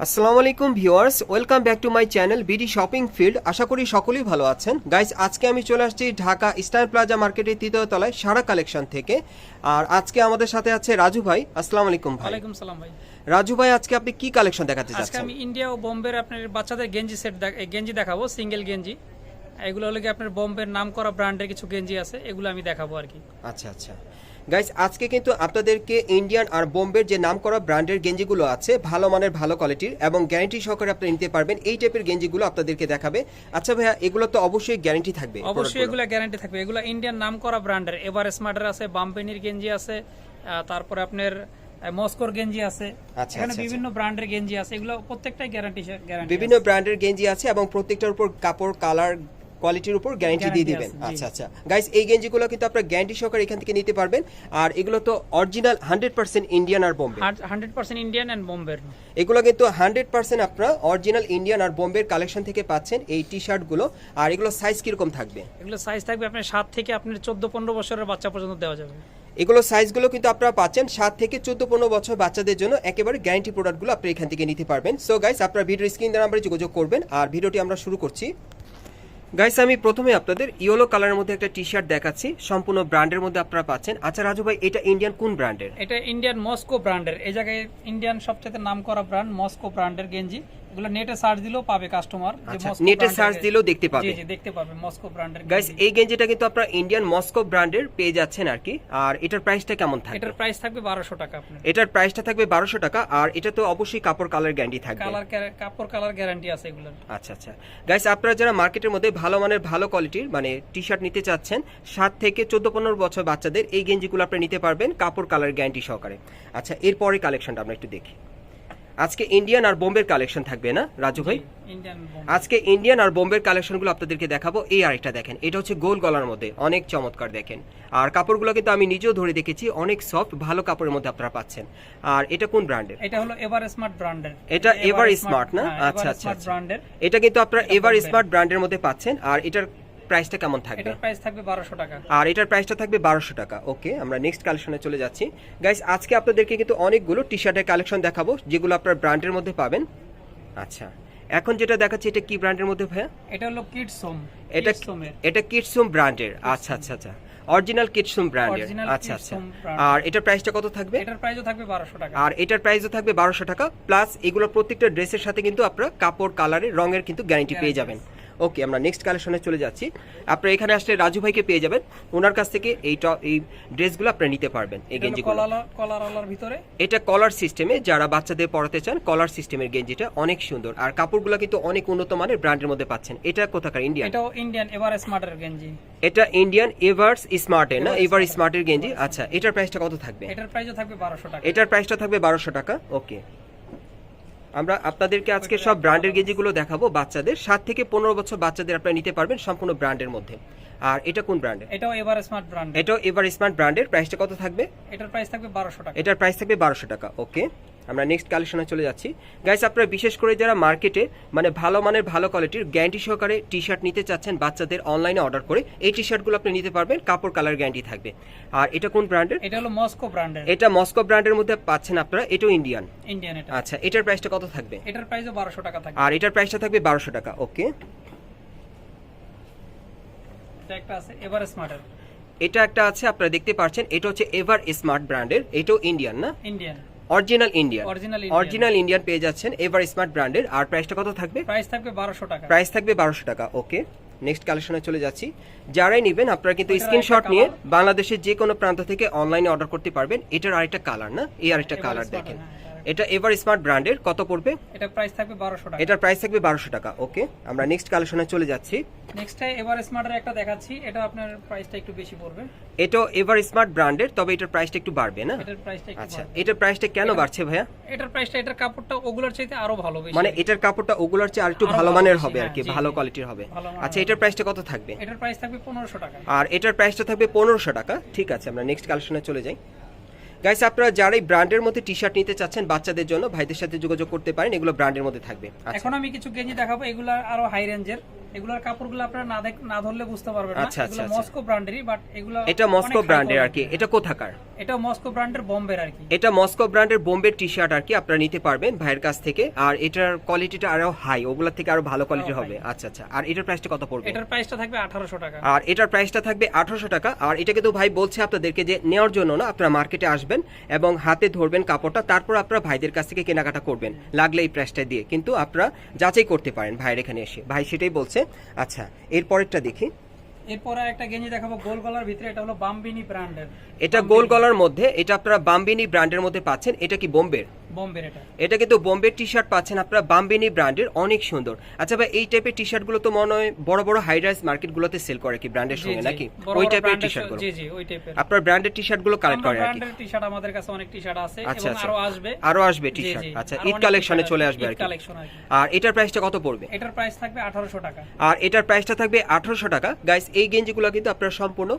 আসসালামু আলাইকুম viewers, welcome back to my channel BD shopping field. আশা করি সকলেই ভালো আছেন। গাইস, আজকে আমি চলে আসছি ঢাকা স্টার প্লাজা মার্কেটের তৃতীয় তলায় সারা কালেকশন থেকে। আর আজকে আমাদের সাথে আছে রাজু ভাই। আসসালামু আলাইকুম ভাই। ওয়ালাইকুম সালাম ভাই। রাজু ভাই, আজকে আপনি কি কালেকশন দেখাতে আজকে যাচ্ছেন? আমি ইন্ডিয়া ও বোম্বের আপনার বাচ্চাদের গেঞ্জি সেট গেঞ্জি দেখাবো, সিঙ্গেল গেঞ্জি। এগুলো হলো কি আপনার বোম্বের নাম করা ব্র্যান্ডের কিছু গেঞ্জি আছে, এগুলো আমি দেখাবো আর কি। আচ্ছা আচ্ছা গাইস, আজকে কিন্তু আপনাদেরকে ইন্ডিয়ান আর বোম্বের যে নাম করা ব্র্যান্ডের গেঞ্জিগুলো আছে, ভালো মানের ভালো কোয়ালিটির এবং গ্যারান্টি সহকারে আপনি নিতে পারবেন, এই টাইপের গেঞ্জিগুলো আপনাদেরকে দেখাবে। আচ্ছা ভাইয়া, এগুলো তো অবশ্যই গ্যারান্টি থাকবে? অবশ্যই এগুলো গ্যারান্টি থাকবে। এগুলো ইন্ডিয়ান নাম করা ব্র্যান্ডের, এভার স্মার্টের আছে, বাম্পেনির গেঞ্জি আছে, তারপরে আপনার মস্কোর গেঞ্জি আছে। এখানে বিভিন্ন ব্র্যান্ডের গেঞ্জি আছে, এগুলো প্রত্যেকটাই গ্যারান্টি বিভিন্ন ব্র্যান্ডের গেঞ্জি আছে এবং প্রত্যেকটার উপর কাপড়, কালার, কোয়ালিটির উপর গ্যারান্টি দিয়ে দিবেন। আচ্ছা আচ্ছা গাইস, এই গেঞ্জিগুলো কিন্তু আপনারা গ্যারান্টি সহকারে এখান থেকে নিতে পারবেন। আর এগুলো তো অরিজিনাল 100% ইন্ডিয়ান আর বোম্বে, 100% ইন্ডিয়ান এন্ড বোম্বের। এগুলো কিন্তু 100% আপনারা অরিজিনাল ইন্ডিয়ান আর বোম্বের কালেকশন থেকে পাচ্ছেন এই টি শার্ট গুলো। আর এগুলো সাইজ কিরকম থাকবে? এগুলো সাইজ থাকবে আপনার 7 থেকে আপনার 14-15 বছরের বাচ্চা পর্যন্ত দেওয়া যাবে। এগুলো সাইজগুলো কিন্তু আপনারা পাচ্ছেন 7 থেকে 14-15 বছর বাচ্চাদের জন্য একেবারে গ্যারান্টি প্রোডাক্টগুলো আপনি এখান থেকে নিতে পারবেন। সো গাইস, আপনারা ভিডিওর স্ক্রিন নাম্বারে যোগাযোগ করবেন। আর ভিডিওটি আমরা শুরু করছি। গাইস, আমি প্রথমে আপনাদের ইয়েলো কালারের মধ্যে একটা টি শার্ট দেখাচ্ছি, সম্পূর্ণ ব্র্যান্ডের মধ্যে আপনারা পাচ্ছেন। আচ্ছা রাজু ভাই, এটা ইন্ডিয়ান কোন ব্র্যান্ডের? এটা ইন্ডিয়ান মস্কো ব্র্যান্ডের। এই জায়গায় ইন্ডিয়ান সবচেয়ে নাম করা ব্র্যান্ড মস্কো ব্র্যান্ডের গেঞ্জি। এগুলো নেটে সার্চ দিলেও পাবে কাস্টমার, যে মস্কো নেটে সার্চ দিলেও দেখতে পাবে। জি জি, দেখতে পাবে মস্কো ব্র্যান্ডের। গাইস, এই গেঞ্জিটা কিন্তু আপনারা ইন্ডিয়ান মস্কো ব্র্যান্ডের পেয়ে যাচ্ছেন আর কি। আর এটার প্রাইসটা কেমন থাকবে? এটার প্রাইস থাকবে 1200 টাকা আপনার। এটার প্রাইসটা থাকবে 1200 টাকা। আর এটা তো অবশ্যই কাপড় কালার গ্যারান্টি থাকবে। কাপড় কালার গ্যারান্টি আছে এগুলোর। আচ্ছা আচ্ছা গাইস, আপনারা যারা মার্কেটের মধ্যে ভালো মানের ভালো কোয়ালিটির মানে টি শার্ট নিতে চাচ্ছেন, 7 থেকে 14-15 বছর বাচ্চাদের এই গেঞ্জিগুলো আপনি নিতে পারবেন কাপড় কালার গ্যারান্টি সহকারে। আচ্ছা, এরপরে কালেকশনটা আমরা একটু দেখি। আজকে ইন্ডিয়ান আর বোম্বের কালেকশন থাকবে না রাজু ভাই? আজকে ইন্ডিয়ান আর বোম্বের কালেকশনগুলো আপনাদেরকে দেখাবো। এই আরেকটা দেখেন, এটা হচ্ছে গোল গলার মধ্যে, অনেক চমৎকার দেখেন। আর কাপড়গুলো কিন্তু আমি নিজেও ধরে দেখেছি, অনেক সফট, ভালো কাপড়ের মধ্যে আপনারা পাচ্ছেন। আর এটা কোন ব্র্যান্ডের? এটা হলো এভার স্মার্ট ব্র্যান্ডের। এটা এভার স্মার্ট না? আচ্ছা আচ্ছা, এটা কিন্তু আপনারা এভার স্মার্ট ব্র্যান্ডের মধ্যে পাচ্ছেন। আর এটার প্রাইসটা কেমন থাকবে? এটার প্রাইস থাকবে 1200 টাকা। আর এটার প্রাইসটা থাকবে 1200 টাকা। ওকে, আমরা নেক্সট কালেকশনে চলে যাচ্ছি। গাইস, আজকে আপনাদেরকে কিন্তু অনেকগুলো টি শার্টের কালেকশন দেখাবো, যেগুলো আপনারা ব্র্যান্ডের মধ্যে পাবেন। আচ্ছা, এখন যেটা দেখাচ্ছি, এটা কি ব্র্যান্ডের মধ্যে ভাইয়া? এটা হলো কিডসোম। এটা কিডসোম ব্র্যান্ডের। আচ্ছা আচ্ছা আচ্ছা, অরিজিনাল কিডসোম ব্র্যান্ডের। আচ্ছা আচ্ছা, আর এটার প্রাইসটা কত থাকবে? এটার প্রাইসও থাকবে 1200 টাকা। আর এটার প্রাইসও থাকবে 1200 টাকা প্লাস এগুলো প্রত্যেকটা ড্রেসের সাথে কিন্তু আপনারা কাপড়, কালারের, রঙের কিন্তু গ্যারান্টি পেয়ে যাবেন। ওকে, আমরা নেক্সট কালেকশনে চলে যাচ্ছি। আপনারা এখানে আসলে রাজু ভাইকে পেয়ে যাবেন, ওনার কাছ থেকে এই ড্রেসগুলো আপনারা নিতে পারবেন। এই গেঞ্জিগুলো কলার ভিতরে, এটা কলার সিস্টেমে, যারা বাচ্চাদের পরাতে চান কলার সিস্টেমের গেঞ্জিটা অনেক সুন্দর। আর কাপড়গুলো কিন্তু অনেক উন্নত মানের ব্র্যান্ডের মধ্যে পাচ্ছেন। এটা কোথাকার? ইন্ডিয়ান। এটাও ইন্ডিয়ান এভার স্মার্টের গেঞ্জি। এটা ইন্ডিয়ান এভার স্মার্টের না? এভার স্মার্টের গেঞ্জি। আচ্ছা, এটার প্রাইসটা কত থাকবে? এটার প্রাইসও থাকবে 1200 টাকা। এটার প্রাইসটা থাকবে 1200 টাকা। ওকে, আমরা আপনাদেরকে আজকে সব ব্র্যান্ডের গেঞ্জিগুলো দেখাবো বাচ্চাদের, 7 থেকে 15 বছর বাচ্চাদের আপনারা নিতে পারবেন সম্পূর্ণ ব্র্যান্ডের মধ্যে। আর এটা কোন ব্র্যান্ডের? এটাও এভার স্মার্ট ব্র্যান্ড। এটাও এভার স্মার্ট ব্র্যান্ডের। প্রাইসটা কত থাকবে? এটার প্রাইস থাকবে 1200 টাকা। এটার প্রাইস থাকবে 1200 টাকা। ওকে, আমরা নেক্সট কালেকশনে চলে যাচ্ছি। গাইস, আপনারা বিশেষ করে যারা মার্কেটে মানে ভালো মানের ভালো কোয়ালিটির গ্যারান্টি সহকারে টি শার্ট নিতে চাচ্ছেন বাচ্চাদের, অনলাইনে অর্ডার করে এই টি শার্টগুলো আপনি নিতে পারবেন, কাপড় কালার গ্যারান্টি থাকবে। আর এটা কোন ব্র্যান্ডের? এটা হলো মস্কো ব্র্যান্ডের। এটা মস্কো ব্র্যান্ডের মধ্যে পাচ্ছেন আপনারা। এটাও ইন্ডিয়ান। এটা। আচ্ছা, এটার প্রাইসটা কত থাকবে? এটার প্রাইসও 1200 টাকা থাকবে। আর এটার প্রাইসটা থাকবে 1200 টাকা। ওকে, এটা একটা আছে এভার স্মার্টের। এটা একটা আছে, আপনারা দেখতে পাচ্ছেন, এটা হচ্ছে এভার স্মার্ট ব্র্যান্ডের। এটাও ইন্ডিয়ান না? ইন্ডিয়ান, অরিজিনাল ইন্ডিয়ান পেয়ে যাচ্ছেন এভার স্মার্ট ব্র্যান্ডের। আর প্রাইসটা কত থাকবে? প্রাইস থাকবে 1200 টাকা। প্রাইস থাকবে 1200 টাকা। ওকে, নেক্সট কালেকশনে চলে যাচ্ছি। যারাই নেবেন আপনারা কিন্তু স্ক্রিনশট নিয়ে বাংলাদেশের যে কোনো প্রান্ত থেকে অনলাইনে অর্ডার করতে পারবেন। এটার আরেকটা কালার না? এই আরেকটা কালার দেখেন, এটা এভার স্মার্ট ব্র্যান্ডের। কত পড়বে? এটা প্রাইস থাকবে 1200 টাকা। এটার প্রাইস থাকবে 1200 টাকা। ওকে, আমরা নেক্সট কালেকশনে চলে যাচ্ছি। নেক্সট এভার স্মার্টের একটা দেখাচ্ছি, এটা আপনার প্রাইসটা একটু বেশি পড়বে। এটা এভার স্মার্ট ব্র্যান্ডের, তবে এটার প্রাইসটা একটু বাড়বে না? এটার প্রাইসটা একটু আচ্ছা, এটার প্রাইসটা কেন বাড়ছে ভাইয়া? এটার প্রাইসটা, এটার কাপড়টা ওগুলোর চাইতে আরো ভালো, বেশি মানে এটার কাপড়টা ওগুলোর চেয়ে আরেকটু ভালো মানের হবে আর কি, ভালো কোয়ালিটির হবে। আচ্ছা, এটার প্রাইসটা কত থাকবে? এটার প্রাইস থাকবে 1500 টাকা। আর এটার প্রাইসটা থাকবে 1500 টাকা। ঠিক আছে, আমরা নেক্সট কালেকশনে চলে যাই। গাইস, আপনারা যারা এই ব্র্যান্ডের মধ্যে টি শার্ট নিতে চাচ্ছেন বাচ্চাদের জন্য, ভাইদের সাথে যোগাযোগ করতে পারেন, এগুলো ব্র্যান্ডের মধ্যে থাকবে। এখন আমি কিছু গেঞ্জি দেখাবো, এগুলো আরো হাই রেঞ্জের। এগুলোর কাপড়গুলো আপনারা না ধরলে বুঝতে পারবেন না। আচ্ছা, এগুলো আচ্ছা। মস্কো ব্র্যান্ডেরই, বাট এগুলো এটা মস্কো অনেক high ব্র্যান্ডের আর কি, quality। এটা কোথাকার? এটা মস্কো ব্র্যান্ডের বোম্বের আর কি। এটা মস্কো ব্র্যান্ডের বোম্বের টি শার্ট আর কি, আপনারা নিতে পারবেন ভাইয়ের কাছ থেকে। আর এটার কোয়ালিটিটা আরো হাই, ওগুলোর থেকে আরো ভালো কোয়ালিটি আরো হবে। high। আচ্ছা আচ্ছা। আর এটার প্রাইসটা কত পড়বে? এটার প্রাইসটা থাকবে 1800 টাকা। আর এটার প্রাইসটা থাকবে 1800 টাকা। আর এটা কিন্তু ভাই বলছে আপনাদেরকে যে নেওয়ার জন্য না, আপনারা মার্কেটে আসবেন এবং হাতে ধরবেন কাপড়টা, তারপর আপনারা ভাইদের কাছ থেকে কেনাকাটা করবেন, লাগলে এই প্রাইসটা দিয়ে। কিন্তু আপনারা যাচাই করতে পারেন ভাইয়ের এখানে এসে, ভাই সেটাই বলছে। আচ্ছা, এরপরেরটা দেখি। এরপরে একটা গেঞ্জি দেখাবো গোল গলার ভিতরে, এটা হলো বাম্বিনি ব্র্যান্ডের। এটা গোল গলার মধ্যে, এটা আপনারা বাম্বিনি ব্র্যান্ডের মধ্যে পাচ্ছেন। এটা কি বোম্বের? বোম্বের এটা। এটা কিন্তু বোম্বের টি শার্ট পাচ্ছেন আপনারা বাম্বিনি ব্র্যান্ডের, অনেক সুন্দর। আচ্ছা ভাই, এই টাইপের টি শার্ট গুলো তো মনে হয় বড় বড় হাই রাইজ মার্কেট গুলোতে সেল করে কি ব্র্যান্ডের সঙ্গে নাকি? ওই টাইপের টি শার্ট গুলো? জি জি, ওই টাইপের। আপনার ব্র্যান্ডের টি শার্ট গুলো কালেক্ট করে আর কি? ব্র্যান্ডের টি শার্ট আমাদের কাছে অনেক টি শার্ট আছে আচ্ছা, এবং আচ্ছা। আরো আসবে। আরো আসবে টি জি, শার্ট। জি। আচ্ছা, আরো ঈদ অনেক কালেকশনে t-shirt চলে আসবে আর ঈদ কি। কালেকশন আর কি। আর এটার প্রাইসটা কত পড়বে? এটার প্রাইস থাকবে 1800 টাকা। আর এটার প্রাইসটা থাকবে 1800 টাকা। গাইস, এই গেঞ্জিগুলো কিন্তু আপনারা সম্পূর্ণ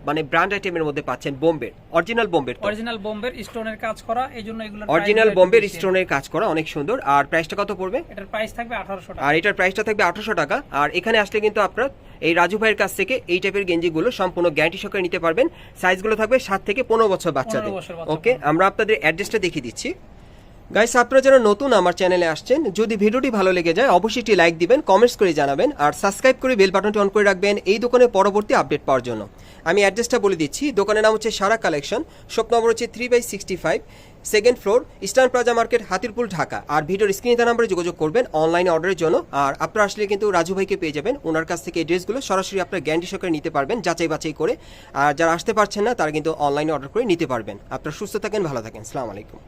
মানে ব্র্যান্ড আইটেমের মধ্যে পাচ্ছেন, বোম্বের, অরিজিনাল বোম্বের। অরিজিনাল বোম্বের স্টোনের কাজ করা, এইজন্য এগুলো অরিজিনাল বোম্বের স্টোনের কাজ করা, অনেক সুন্দর। আর প্রাইসটা কত পড়বে? এটার প্রাইস থাকবে 1800 টাকা। আর এটার প্রাইসটা থাকবে 1800 টাকা। আর এখানে আসলে কিন্তু আপনারা এই রাজু ভাইয়ের কাছ থেকে এই টাইপের গেঞ্জিগুলো সম্পূর্ণ গ্যারান্টি সহকারে নিতে পারবেন। সাইজগুলো থাকবে 7 থেকে 15 বছর বাচ্চাদের। 15 বছর বাচ্চা। ওকে, আমরা আপনাদের অ্যাড্রেসটা দেখিয়ে দিচ্ছি। গাইস, আপনারা যারা নতুন আমার চ্যানেলে আসছেন, যদি ভিডিওটি ভালো লেগে যায় অবশ্যই একটি লাইক দিবেন, কমেন্টস করে জানাবেন, আর সাবস্ক্রাইব করে বেল বাটনটি অন করে রাখবেন এই দোকানের পরবর্তী আপডেট পাওয়ার জন্য। আমি অ্যাড্রেসটা বলে দিচ্ছি। দোকানের নাম হচ্ছে সারা কালেকশন, শপ নম্বর হচ্ছে 3/65, second floor, eastern plaza market, Hatirpul, Dhaka. আর ভিডিওর স্ক্রিনে নাম্বারে যোগাযোগ করবেন অনলাইনে অর্ডারের জন্য। আর আপনারা আসলে কিন্তু রাজু ভাইকে পেয়ে যাবেন, ওনার কাছ থেকে এই ড্রেসগুলো সরাসরি আপনার গ্যারান্টি সহকারে নিতে পারবেন, যাচাই বাছাই করে। আর যারা আসতে পারছেন না, তারা কিন্তু অনলাইনে অর্ডার করে নিতে পারবেন। আপনারা সুস্থ থাকেন, ভালো থাকেন, আসসালামু আলাইকুম।